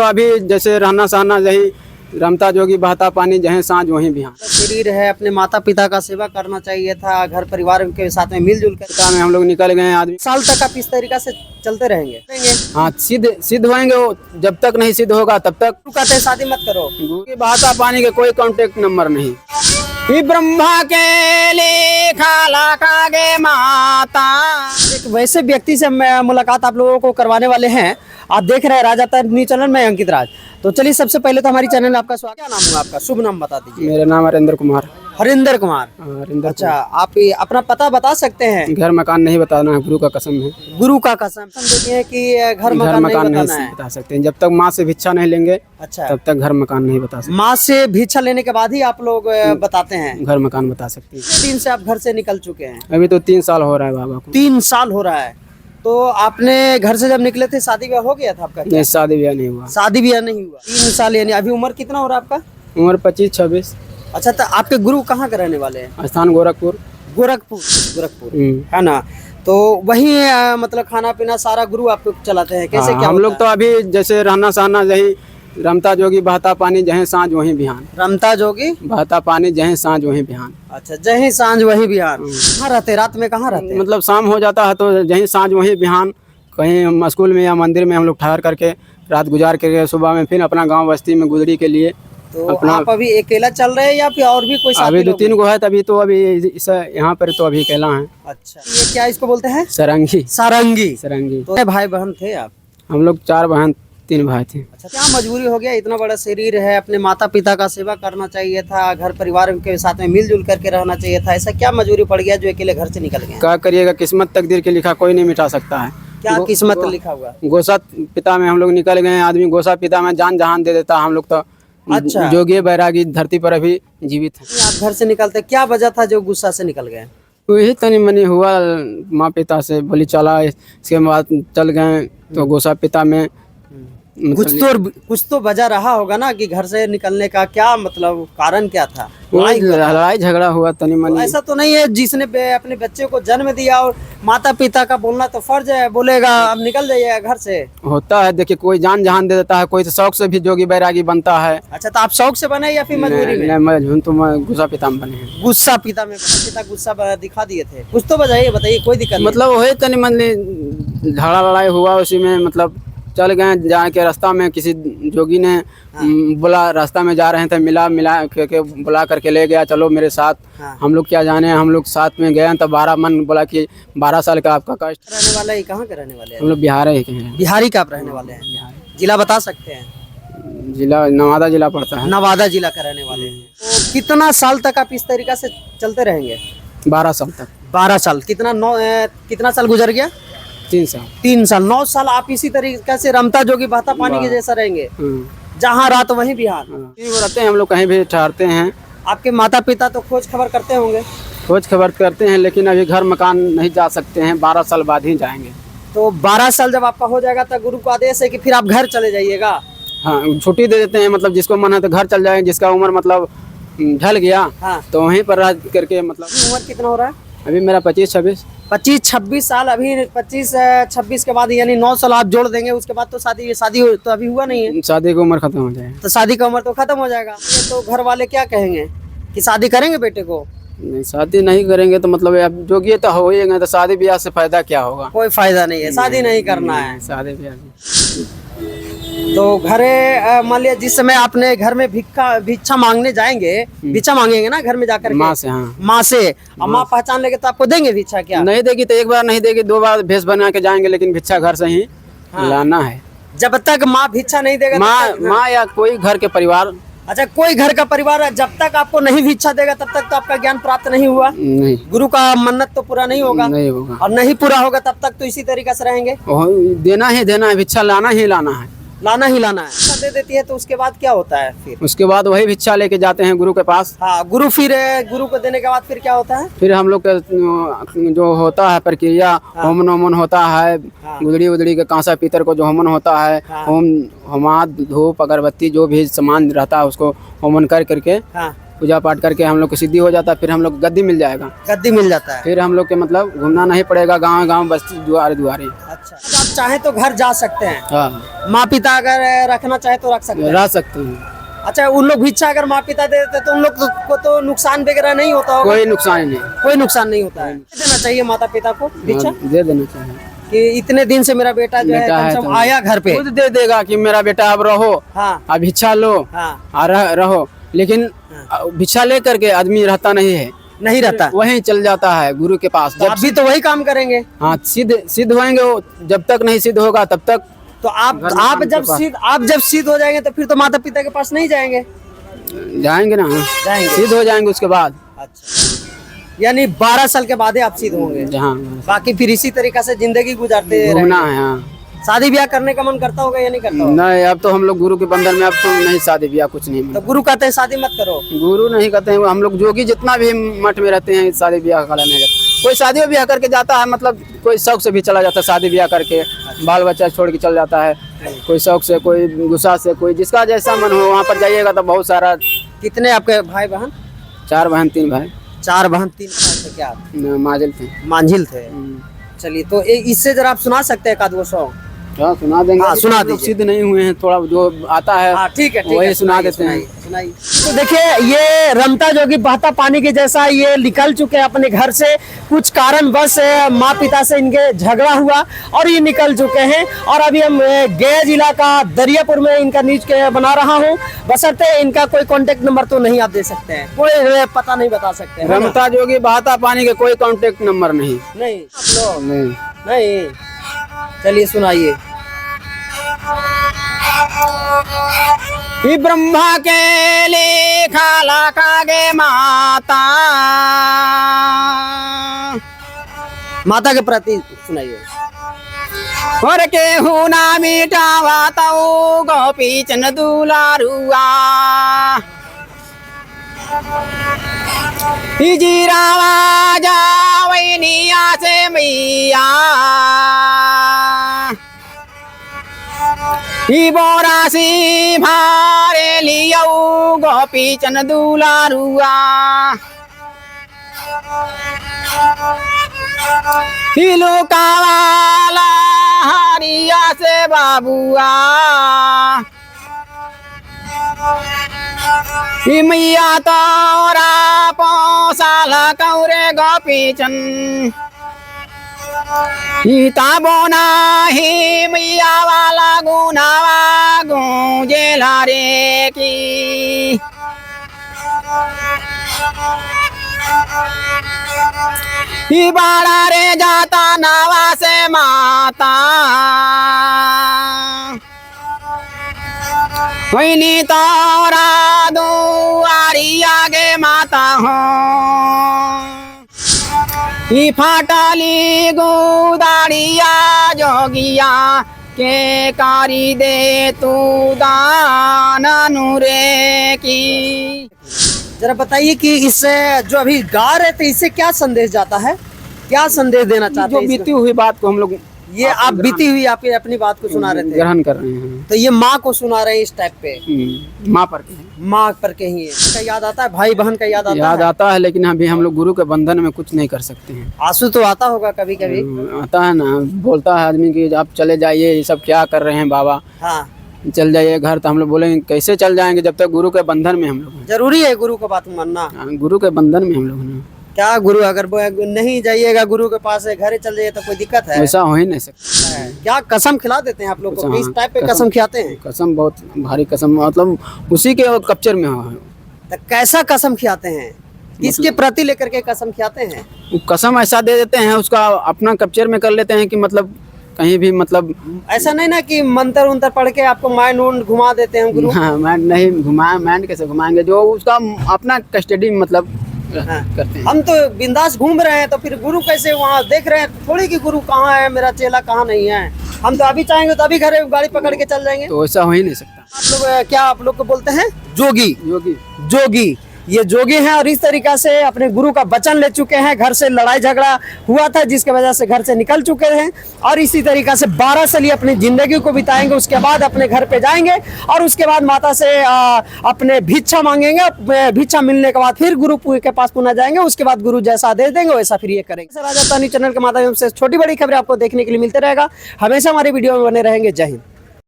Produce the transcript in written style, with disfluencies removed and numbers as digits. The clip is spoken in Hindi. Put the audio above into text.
अभी जैसे रहना सहना यही रमता जोगी बहता पानी जहाँ सांझ वहीं बिहान। शरीर है, अपने माता पिता का सेवा करना चाहिए था, घर परिवार के साथ में मिलजुल कर। पिता में हम लोग निकल गए आदमी। साल तक आप इस तरीका से चलते रहेंगे? हाँ, सिद्ध होएंगे वो, जब तक नहीं सिद्ध होगा तब तक। कहते हैं शादी मत करो, बहता पानी के कोई कांटेक्ट नंबर नहीं। ही ब्रह्मा के लेखा लाखा गे माता। एक वैसे व्यक्ति से मुलाकात आप लोगों को करवाने वाले हैं। आप देख रहे हैं राजा न्यूज चैनल में अंकित राज। तो चलिए सबसे पहले तो हमारी चैनल में आपका स्वागत। क्या नाम होगा आपका? शुभ नाम बता दीजिए। मेरा नाम हरिंदर कुमार। हरिंदर कुमार। हरिंदर। अच्छा, आप अपना पता बता सकते हैं? घर मकान नहीं बताना है, गुरु का कसम है। गुरु का कसम देते हैं कि घर मकान नहीं बता सकते हैं। जब तक माँ से भिक्षा नहीं लेंगे अच्छा तब तक घर मकान नहीं बता सकते। माँ से भिक्षा लेने के बाद ही आप लोग बताते हैं घर मकान बता सकते हैं। कितने दिन से आप घर से निकल चुके हैं? अभी तो 3 साल हो रहा है बाबा को। 3 साल हो रहा है। तो आपने घर से जब निकले थे शादी ब्याह हो गया था आपका? नहीं, शादी ब्याह नहीं हुआ। शादी ब्याह नहीं हुआ। 3 साल यानी अभी उम्र कितना हो रहा है आपका? उम्र 25-26। अच्छा, तो आपके गुरु कहाँ के रहने वाले हैं? स्थान गोरखपुर। गोरखपुर है ना। तो वही मतलब खाना पीना सारा गुरु आपको चलाते हैं? कैसे क्या हम लोग तो अभी जैसे रहना सहना यही रमता जोगी बहता पानी जहाँ सांझ वहीं बिहान। रमता जोगी बहता पानी जहाँ सांझ वहीं बिहान। अच्छा, जहीं सांझ वहीं बिहान। कहाँ रहते? रात में कहाँ रहते? मतलब शाम हो जाता है तो जहीं सांझ वहीं बिहान। कहीं हम स्कूल में या मंदिर में हम लोग ठहर करके रात गुजार करके सुबह में फिर अपना गांव बस्ती में गुजरी के लिए। तो अपना आप अभी अकेला चल रहे हैं या फिर और भी कोई साथी? अभी 2-3 गो है तभी तो अभी यहाँ पर तो अभी अकेला है। अच्छा, ये क्या इसको बोलते हैं? सारंगी। सारंगी। तो भाई बहन थे आप? हम लोग 4 बहन 3 भाई थे। अच्छा, क्या मजबूरी हो गया? इतना बड़ा शरीर है, अपने माता पिता का सेवा करना चाहिए था, घर परिवार के साथ में मिलजुल करके रहना चाहिए था। ऐसा क्या मजबूरी पड़ गया जो अकेले घर से निकल गए? क्या करिएगा, किस्मत तकदीर के लिखा कोई नहीं मिटा सकता है। क्या किस्मत लिखा हुआ? गोसा पिता में हम लोग निकल गए आदमी। गोसा पिता में जान जहान दे देता हम लोग तो। अच्छा, जोगी बैरागी धरती पर अभी जीवित है। आप घर से निकलते क्या वजह था जो गुस्सा से निकल गए? वही तनी मनी हुआ माँ पिता से बोली चला, इसके बाद चल गए तो गोसा पिता में कुछ तो वजह रहा होगा ना कि घर से निकलने का क्या मतलब कारण क्या था? लड़ाई झगड़ा हुआ तनी मनी। ऐसा तो नहीं है जिसने अपने बच्चे को जन्म दिया और माता पिता का बोलना तो फर्ज है, बोलेगा अब निकल जाइए घर से। होता है, देखिए कोई जान जहान दे देता है, कोई तो शौक से भी जोगी बैरागी बनता है। अच्छा, तो आप शौक से बने या फिर मजबूरी में? मैं गुस्सा पिता में बने हैं। गुस्सा पिता में पिता गुस्सा दिखा दिए थे। कुछ तो बताइए कोई दिक्कत मतलब वही तनी मनी झगड़ा लड़ाई हुआ, उसी में मतलब चल गए। जहाँ के रास्ता में किसी जोगी ने बोला, रास्ता में जा रहे थे, मिला के बुला करके ले गया, चलो मेरे साथ। हम लोग क्या जाने, हम लोग साथ में गए तो 12 मन बोला कि 12 साल का आपका कष्ट। रहने वाला है? कहाँ के रहने वाले हैं? हम लोग बिहार के हैं। बिहारी का आप रहने वाले हैं? जिला बता सकते हैं? जिला नवादा जिला पड़ता है। नवादा जिला का रहने वाले हैं। तो कितना साल तक आप इस तरीका से चलते रहेंगे? 12 साल तक। 12 साल। कितना साल गुजर गया? 3 साल। 3 साल। 9 साल आप इसी तरीके से रमता जोगी बहता पानी के जैसा रहेंगे, जहाँ रात वहीं बिहार। रहते हैं हम लोग, कहीं भी ठहरते हैं। आपके माता पिता तो खोज खबर करते होंगे? खोज खबर करते हैं, लेकिन अभी घर मकान नहीं जा सकते हैं, 12 साल बाद ही जाएंगे। तो 12 साल जब आपका हो जाएगा तो गुरु का आदेश है कि फिर आप घर चले जाइएगा? हाँ, छुट्टी दे देते हैं, मतलब जिसको मन है तो घर चल जाए, जिसका उम्र मतलब ढल गया तो वहीं पर रह करके। मतलब उम्र कितना हो रहा है अभी मेरा? 25-26 साल। अभी 25-26 के बाद यानी 9 साल आप जोड़ देंगे, उसके बाद तो शादी तो अभी हुआ नहीं है। शादी की उम्र खत्म हो जाए तो शादी का उम्र तो खत्म हो जाएगा। तो घर वाले क्या कहेंगे कि शादी करेंगे बेटे को? नहीं, शादी नहीं करेंगे तो मतलब अब जोगी तो हो ही गए, तो शादी ब्याह से फायदा क्या होगा? कोई फायदा नहीं है, शादी नहीं करना है। शादी ब्याह तो घरे मान लिया जिस समय आपने घर में भिक्षा मांगने जाएंगे, भिक्षा मांगेंगे ना घर में जाकर माँ से। हाँ, माँ से। अब माँ पहचान लेगे तो आपको देंगे भिक्षा? क्या नहीं देगी तो एक बार नहीं देगी, 2 बार भेष बना के जाएंगे, लेकिन भिक्षा घर से ही लाना है। जब तक माँ भिक्षा नहीं देगा माँ या कोई घर के परिवार। अच्छा, कोई घर का परिवार है, जब तक आपको नहीं भिक्षा देगा तब तक तो आपका ज्ञान प्राप्त नहीं हुआ। नहीं, गुरु का मन्नत तो पूरा नहीं होगा। नहीं होगा। और नहीं पूरा होगा तब तक तो इसी तरीके से रहेंगे। देना ही देना है, भिक्षा लाना ही लाना है। लाना ही लाना है। भिक्षा दे देती है तो उसके बाद क्या होता है फिर? उसके बाद वही भिक्षा लेके जाते हैं गुरु के पास। हाँ, गुरु को देने के बाद फिर क्या होता है? फिर हम लोग का जो होता है प्रक्रिया, होमन वोमन होता है। गुदड़ी के कांसा पीतर को जो होमन होता है, होमाद धूप अगरबत्ती जो भी सामान रहता है उसको होमन कर करके पूजा पाठ करके हम लोग को सिद्धि हो जाता है, फिर हम लोग को गद्दी मिल जाएगा। गद्दी मिल जाता है। फिर हम लोग के मतलब घूमना नहीं पड़ेगा, गाँव गाँव बस्ती दुआरे दुआरे। अच्छा, तो आप चाहे तो घर जा सकते हैं, हाँ, माँ पिता अगर रखना चाहे तो रख सकते हैं। रह सकते हैं, अच्छा, उन लोग भिक्षा अगर माँ पिता दे देते तो उन लोग को तो नुकसान वगैरह नहीं होता होगा? कोई नुकसान नहीं। कोई नुकसान नहीं होता है। देना चाहिए माता पिता को भिक्षा, हाँ, दे देना चाहिए कि इतने दिन से मेरा बेटा जो है बेटा कम है से कम तो आया घर पे। खुद दे देगा कि मेरा बेटा अब रहो, हाँ अब भिक्षा लो हाँ, और रहो। लेकिन भिक्षा ले करके आदमी रहता नहीं है, नहीं रहता। वहीं चल जाता है गुरु के पास। तो आप भी तो वही काम करेंगे। हाँ, सिद्ध होंगे वो, जब तक नहीं सिद्ध होगा तब तक। तो आप जब सिद्ध हो जाएंगे तो फिर तो माता पिता के पास नहीं जाएंगे? जाएंगे ना, जाएंगे। सिद्ध हो जाएंगे उसके बाद। अच्छा, यानी 12 साल के बाद ही आप सिद्ध होंगे। जहाँ बाकी फिर इसी तरीका से जिंदगी गुजारते घूमना रहेंगे। है। हाँ, शादी ब्याह करने का मन करता होगा या नहीं करता होगा? नहीं, अब तो हम लोग गुरु के बंधन में, अब तो नहीं शादी ब्याह कुछ नहीं। तो गुरु कहते हैं शादी मत करो। गुरु नहीं कहते हैं, हम लोग जोगी जितना भी मठ में रहते हैं शादी ब्याह का नहीं करते। कोई शादी ब्याह करके जाता है, मतलब कोई शौक से भी चला जाता है शादी ब्याह करके, बाल बच्चा छोड़ के चल जाता है। कोई शौक से, कोई गुस्सा से, कोई जिसका जैसा मन हो। वहाँ पर जाइएगा तो बहुत सारा। कितने आपके भाई बहन? 4 बहन 3 भाई। 4 बहन 3 भाई थे क्या आप? माजिल थे। मांझिल थे। चलिए, तो इससे जरा आप सुना सकते हैं एक आध गो सॉन्ग? हाँ, सुना देंगे। हाँ, सुना हम लोग दीजिए। सिद्ध नहीं हुए हैं, थोड़ा जो आता है। हाँ, ठीक है, वही सुना देते हैं। सुनाइए। तो देखिए, ये रमता जोगी बहता पानी के जैसा ये निकल चुके हैं अपने घर से। कुछ कारण बस माँ पिता से इनके झगड़ा हुआ और ये निकल चुके हैं। और अभी हम गया जिला का दरियापुर में इनका न्यूज के बना रहा हूँ। बशर्ते इनका कोई कांटेक्ट नंबर तो नहीं आप दे सकते हैं, कोई पता नहीं बता सकते हैं? रमता जोगी बहता पानी के कोई कांटेक्ट नंबर नहीं। नहीं, आप लोग नहीं। नहीं। चलिए, सुनाइए। कि ब्रह्मा के लेखा लाखा गे माता, माता के प्रति सुनाइए। और के हुना मिटावा तऊ गोपी चन दुलारुआ, जीरावा जावैनिया से मैया, बोरासी भारे लियऊ गोपी चन दुलारुआ, लुकावाला हरिया से बाबुआ, मैया तोरा पोसाल कौरे गोपी चन, बोना ही मैया वाला गुनावा गूंजेला रे की, बाड़ा रे जाता नवा से माता, वही तोरा दुआरी आगे माता हो, फाटली गोदाड़िया जोगिया के कारी दे तू दान रे की। जरा बताइए कि इससे जो अभी गा रहे थे इससे क्या संदेश जाता है, क्या संदेश देना चाहते जो हैं? बीती हुई बात को हम लोग, ये आप बीती हुई आप अपनी बात को सुना रहे थे, ग्रहण कर रहे हैं। तो ये माँ को सुना रहे हैं इस टाइप पे? माँ पर के हैं। माँ पर के ही है। का याद आता है, भाई बहन का याद आता याद है? आता है, लेकिन अभी हम लोग गुरु के बंधन में कुछ नहीं कर सकते हैं। आंसू तो आता होगा कभी कभी? आता है ना, बोलता है आदमी कि आप चले जाइए, ये सब क्या कर रहे हैं बाबा, हाँ, चल जाइए घर। तो हम लोग बोलेंगे कैसे चल जाएंगे जब तक गुरु के बंधन में हम लोग हैं। जरूरी है गुरु का बात मानना। गुरु के बंधन में हम लोग हैं। क्या गुरु अगर नहीं जाइएगा गुरु के पास, घर चल जाइए तो कोई दिक्कत है? ऐसा हो ही नहीं सकता। क्या कसम खिला देते हैं आप लोग को? इस टाइप पे कसम खिलाते हैं? कसम बहुत भारी कसम, मतलब उसी के कप्चर में हो। तो कैसा कसम खिलाते हैं, किसके प्रति लेकर के कसम खिलाते हैं? वो कसम ऐसा दे देते हैं, उसका अपना कप्चर में कर लेते हैं कि मतलब कहीं भी, मतलब ऐसा नहीं ना कि मंत्र उन्तर पढ़ के आपको माइंड उंड घुमा देते हैं गुरु? हाँ, माइंड नहीं घुमाए, माइंड कैसे घुमाएंगे, जो उसका अपना कस्टडी में मतलब हाँ। करते हैं। हम तो बिंदास घूम रहे हैं, तो फिर गुरु कैसे वहाँ देख रहे हैं थोड़ी कि गुरु कहाँ है, मेरा चेला कहाँ नहीं है। हम तो अभी चाहेंगे तो अभी घर गाड़ी पकड़ के चल जाएंगे। तो ऐसा हो ही नहीं सकता। आप लोग क्या आप लोग को बोलते हैं? जोगी। योगी। जोगी ये जोगी हैं और इस तरीका से अपने गुरु का वचन ले चुके हैं। घर से लड़ाई झगड़ा हुआ था जिसके वजह से घर से निकल चुके हैं और इसी तरीका से 12 साल अपनी जिंदगी को बिताएंगे। उसके बाद अपने घर पे जाएंगे और उसके बाद माता से अपने भिक्षा मांगेंगे। भिक्षा मिलने के बाद फिर गुरु के पास पुनः जाएंगे। उसके बाद गुरु जैसा आदेश देंगे वैसा फिर ये करेंगे। राजस्थानी चैनल के माध्यम से छोटी बड़ी खबरें आपको देखने के लिए मिलते रहेगा। हमेशा हमारी वीडियो में बने रहेंगे। जय हिंद।